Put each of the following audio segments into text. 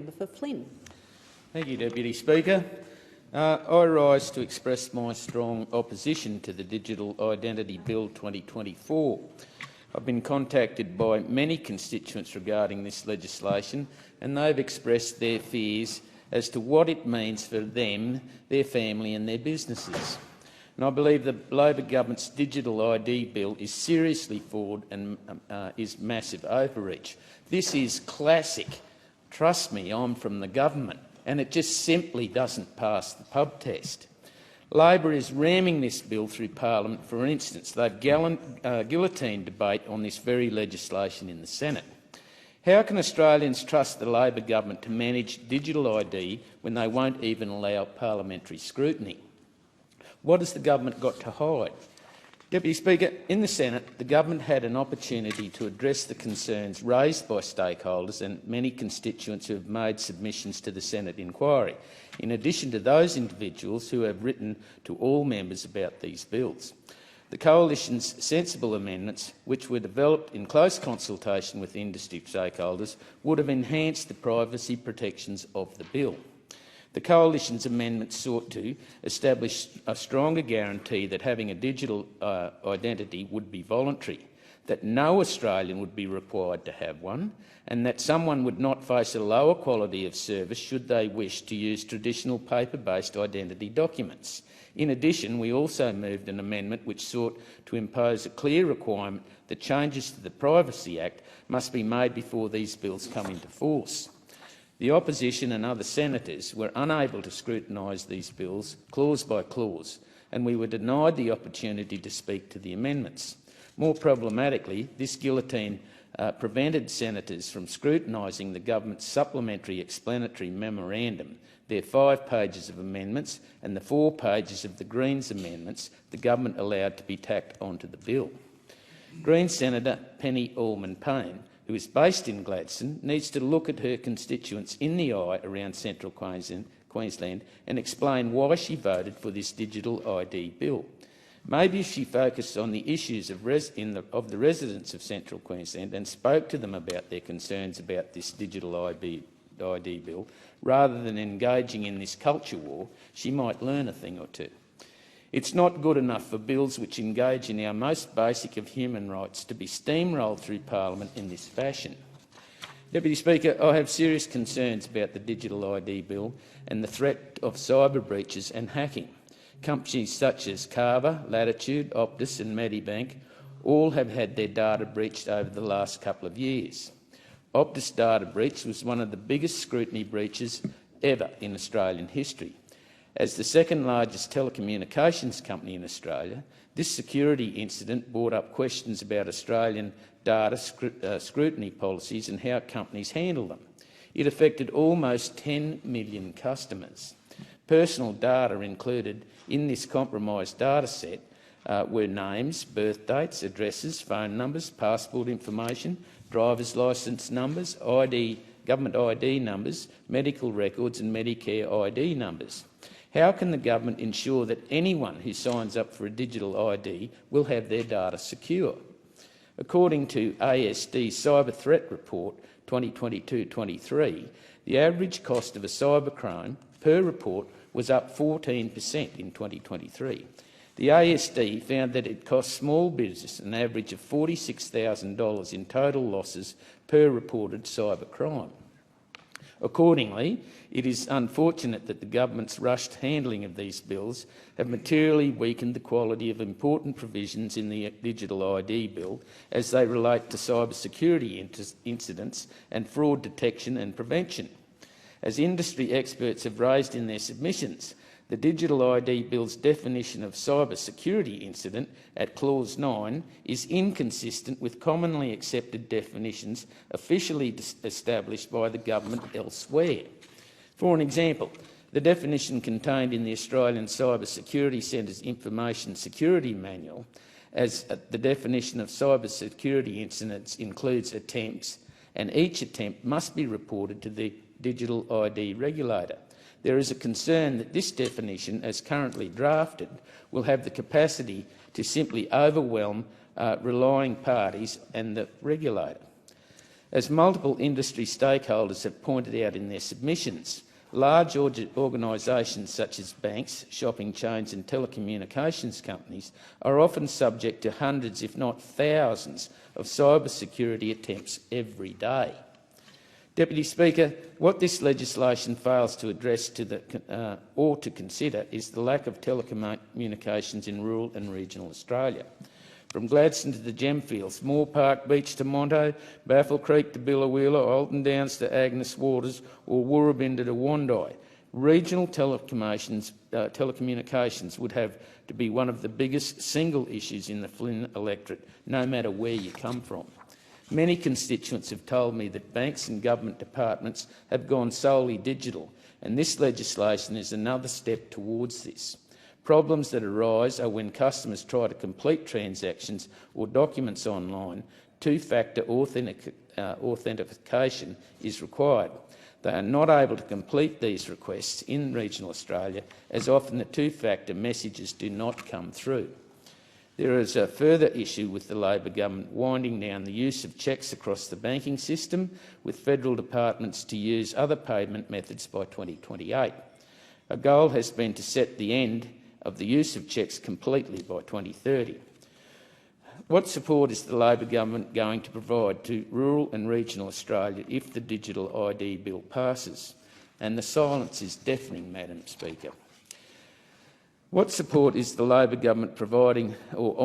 Member for Flynn. Thank you, Deputy Speaker. I rise to express my strong opposition to the Digital Identity Bill 2024. I've been contacted by many constituents regarding this legislation, and they've expressed their fears as to what it means for them, their family and their businesses. And I believe the Labor government's Digital ID Bill is seriously flawed and is massive overreach. This is classic. Trust me, I'm from the government, and it just simply doesn't pass the pub test. Labor is ramming this bill through Parliament. For instance, they've guillotined debate on this very legislation in the Senate. How can Australians trust the Labor government to manage digital ID when they won't even allow parliamentary scrutiny? What has the government got to hide? Deputy Speaker, in the Senate, the government had an opportunity to address the concerns raised by stakeholders and many constituents who have made submissions to the Senate inquiry, in addition to those individuals who have written to all members about these bills. The Coalition's sensible amendments, which were developed in close consultation with industry stakeholders, would have enhanced the privacy protections of the bill. The Coalition's amendments sought to establish a stronger guarantee that having a digital identity would be voluntary, that no Australian would be required to have one, and that someone would not face a lower quality of service should they wish to use traditional paper-based identity documents. In addition, we also moved an amendment which sought to impose a clear requirement that changes to the Privacy Act must be made before these bills come into force. The opposition and other senators were unable to scrutinise these bills clause by clause, and we were denied the opportunity to speak to the amendments. More problematically, this guillotine prevented senators from scrutinising the government's supplementary explanatory memorandum, their 5 pages of amendments and the 4 pages of the Greens amendments the government allowed to be tacked onto the bill. Green Senator Penny Allman-Payne, who is based in Gladstone, needs to look at her constituents in the eye around central Queensland and explain why she voted for this digital ID bill. Maybe if she focused on the issues of the residents of central Queensland and spoke to them about their concerns about this digital ID bill, rather than engaging in this culture war, she might learn a thing or two. It's not good enough for bills which engage in our most basic of human rights to be steamrolled through Parliament in this fashion. Deputy Speaker, I have serious concerns about the Digital ID Bill and the threat of cyber breaches and hacking. Companies such as Carver, Latitude, Optus and Medibank all have had their data breached over the last couple of years. Optus data breach was one of the biggest scrutiny breaches ever in Australian history. As the second largest telecommunications company in Australia, this security incident brought up questions about Australian data scrutiny policies and how companies handle them. It affected almost 10 million customers. Personal data included in this compromised data set were names, birth dates, addresses, phone numbers, passport information, driver's licence numbers, government ID numbers, medical records and Medicare ID numbers. How can the government ensure that anyone who signs up for a digital ID will have their data secure? According to ASD's Cyber Threat Report 2022-23, the average cost of a cybercrime per report was up 14% in 2023. The ASD found that it cost small business an average of $46,000 in total losses per reported cybercrime. Accordingly, it is unfortunate that the government's rushed handling of these bills have materially weakened the quality of important provisions in the Digital ID Bill as they relate to cybersecurity incidents and fraud detection and prevention. As industry experts have raised in their submissions, the Digital ID Bill's definition of cybersecurity incident at Clause 9 is inconsistent with commonly accepted definitions officially established by the government elsewhere. For an example, the definition contained in the Australian Cyber Security Centre's Information Security Manual as the definition of cybersecurity incidents includes attempts, and each attempt must be reported to the Digital ID regulator. There is a concern that this definition, as currently drafted, will have the capacity to simply overwhelm relying parties and the regulator. As multiple industry stakeholders have pointed out in their submissions, large organisations such as banks, shopping chains and telecommunications companies are often subject to hundreds, if not thousands, of cybersecurity attempts every day. Deputy Speaker, what this legislation fails to address or to consider is the lack of telecommunications in rural and regional Australia. From Gladstone to the Gemfields, Moore Park Beach to Monto, Baffle Creek to Billawheeler, Alton Downs to Agnes Waters or Woorabinda to Wandai, regional telecommunications would have to be one of the biggest single issues in the Flynn electorate, no matter where you come from. Many constituents have told me that banks and government departments have gone solely digital, and this legislation is another step towards this. Problems that arise are when customers try to complete transactions or documents online. Two-factor authentication is required. They are not able to complete these requests in regional Australia, as often the two-factor messages do not come through. There is a further issue with the Labor government winding down the use of cheques across the banking system, with federal departments to use other payment methods by 2028. A goal has been to set the end of the use of cheques completely by 2030. What support is the Labor government going to provide to rural and regional Australia if the Digital ID Bill passes? And the silence is deafening, Madam Speaker. What support is the Labor government providing or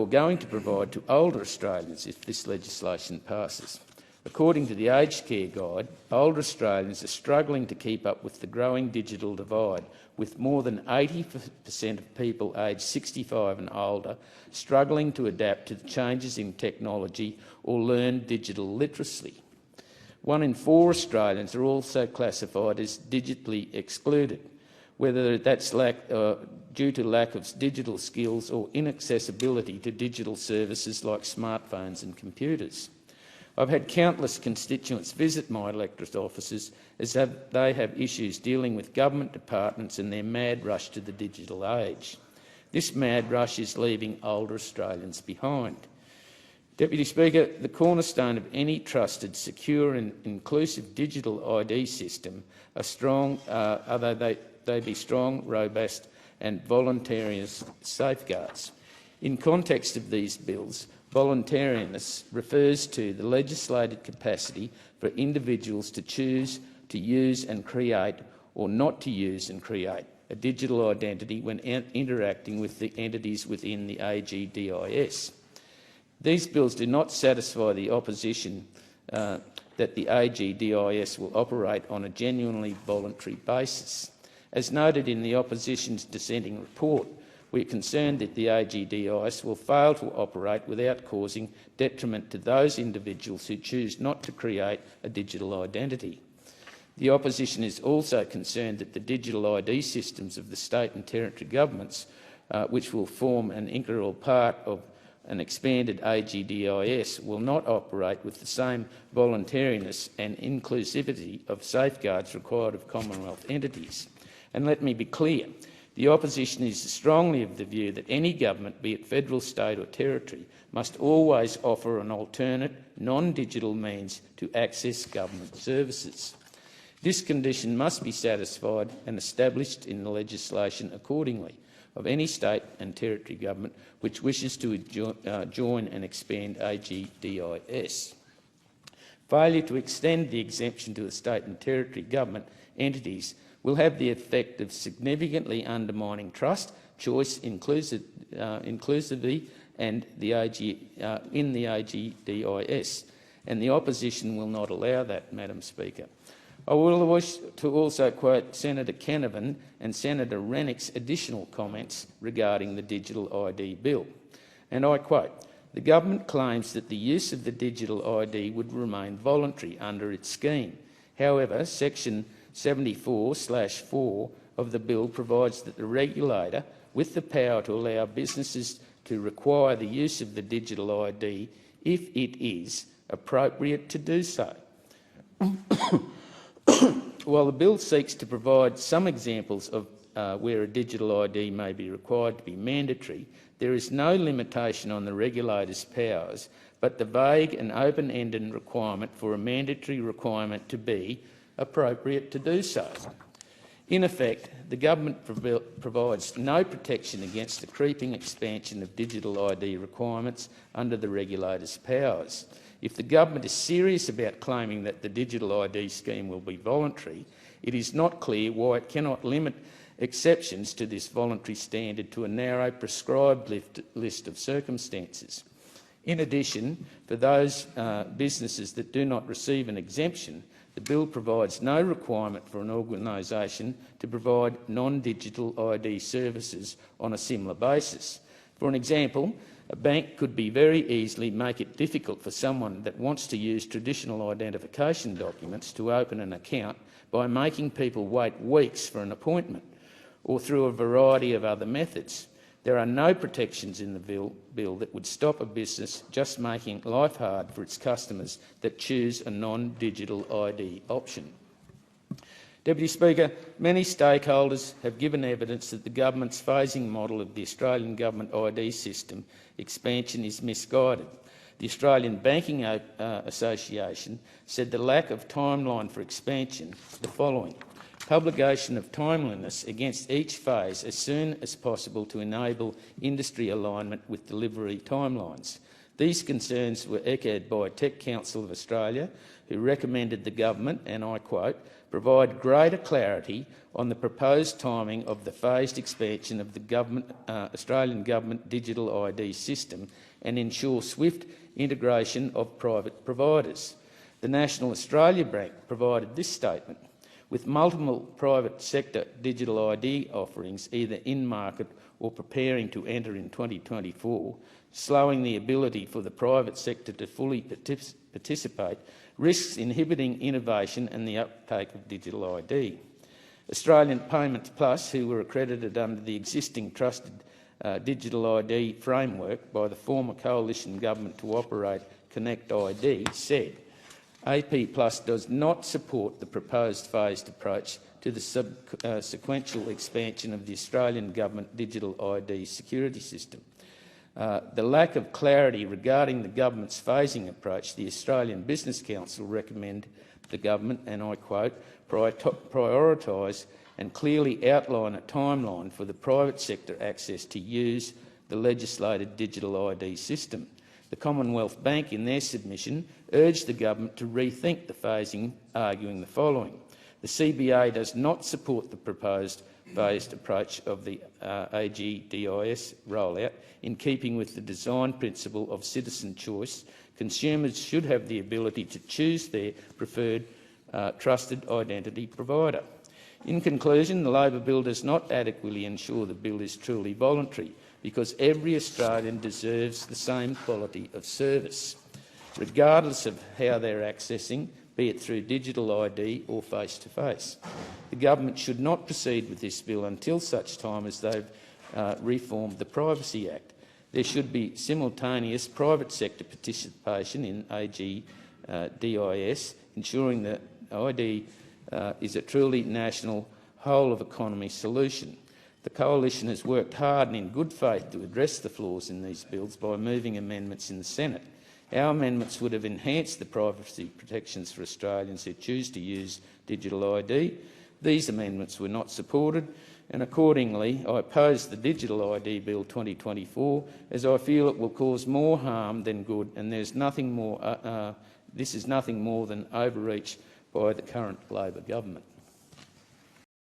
going to provide to older Australians if this legislation passes? According to the Aged Care Guide, older Australians are struggling to keep up with the growing digital divide, with more than 80% of people aged 65 and older struggling to adapt to the changes in technology or learn digital literacy. 1 in 4 Australians are also classified as digitally excluded, whether that's due to lack of digital skills or inaccessibility to digital services like smartphones and computers. I've had countless constituents visit my electorate offices as they have issues dealing with government departments and their mad rush to the digital age. This mad rush is leaving older Australians behind. Deputy Speaker, the cornerstone of any trusted, secure and inclusive digital ID system are strong, they be strong, robust and voluntarious safeguards. In context of these bills, voluntariness refers to the legislated capacity for individuals to choose to use and create or not to use and create a digital identity when interacting with the entities within the AGDIS. These bills do not satisfy the opposition that the AGDIS will operate on a genuinely voluntary basis. As noted in the opposition's dissenting report, we are concerned that the AGDIS will fail to operate without causing detriment to those individuals who choose not to create a digital identity. The opposition is also concerned that the digital ID systems of the state and territory governments, which will form an integral part of an expanded AGDIS, will not operate with the same voluntariness and inclusivity of safeguards required of Commonwealth entities. And let me be clear, the opposition is strongly of the view that any government, be it federal, state or territory, must always offer an alternate, non-digital means to access government services. This condition must be satisfied and established in the legislation accordingly of any state and territory government which wishes to join and expand AGDIS. Failure to extend the exemption to the state and territory government entities will have the effect of significantly undermining trust, choice, inclusivity and in the AGDIS, and the opposition will not allow that, Madam Speaker. I will wish to also quote Senator Canavan and Senator Rennick's additional comments regarding the Digital ID Bill, and I quote, "The government claims that the use of the digital ID would remain voluntary under its scheme. However, Section 74/4 of the bill provides that the regulator, with the power to allow businesses to require the use of the digital ID if it is appropriate to do so." While the bill seeks to provide some examples of where a digital ID may be required to be mandatory, there is no limitation on the regulator's powers but the vague and open-ended requirement for a mandatory requirement to be appropriate to do so. In effect, the government provides no protection against the creeping expansion of digital ID requirements under the regulator's powers. If the government is serious about claiming that the digital ID scheme will be voluntary, it is not clear why it cannot limit exceptions to this voluntary standard to a narrow prescribed list of circumstances. In addition, for those businesses that do not receive an exemption, the bill provides no requirement for an organisation to provide non-digital ID services on a similar basis. For an example, a bank could very easily make it difficult for someone that wants to use traditional identification documents to open an account by making people wait weeks for an appointment, or through a variety of other methods. There are no protections in the bill that would stop a business just making life hard for its customers that choose a non-digital ID option. Deputy Speaker, many stakeholders have given evidence that the government's phasing model of the Australian Government ID system expansion is misguided. The Australian Banking Association said the lack of timeline for expansion the following: publication of timeliness against each phase as soon as possible to enable industry alignment with delivery timelines. These concerns were echoed by Tech Council of Australia, who recommended the government, and I quote, provide greater clarity on the proposed timing of the phased expansion of the Australian Government digital ID system and ensure swift integration of private providers. The National Australia Bank provided this statement: with multiple private sector digital ID offerings either in market or preparing to enter in 2024, slowing the ability for the private sector to fully participate risks inhibiting innovation and the uptake of digital ID. Australian Payments Plus, who were accredited under the existing trusted digital ID framework by the former coalition government to operate Connect ID, said AP Plus does not support the proposed phased approach to the sequential expansion of the Australian Government digital ID security system. The lack of clarity regarding the government's phasing approach, the Australian Business Council recommend the government, and I quote, prioritise and clearly outline a timeline for the private sector access to use the legislated digital ID system. The Commonwealth Bank, in their submission, urged the government to rethink the phasing, arguing the following: the CBA does not support the proposed phased approach of the AGDIS rollout. In keeping with the design principle of citizen choice, consumers should have the ability to choose their preferred trusted identity provider. In conclusion, the Labor bill does not adequately ensure the bill is truly voluntary, because every Australian deserves the same quality of service, regardless of how they're accessing, be it through digital ID or face-to-face. The government should not proceed with this bill until such time as they've reformed the Privacy Act. There should be simultaneous private sector participation in AGDIS, ensuring that ID is a truly national whole-of-economy solution. The Coalition has worked hard and in good faith to address the flaws in these bills by moving amendments in the Senate. Our amendments would have enhanced the privacy protections for Australians who choose to use digital ID. These amendments were not supported, and accordingly I oppose the Digital ID Bill 2024, as I feel it will cause more harm than good, and this is nothing more than overreach by the current Labor government.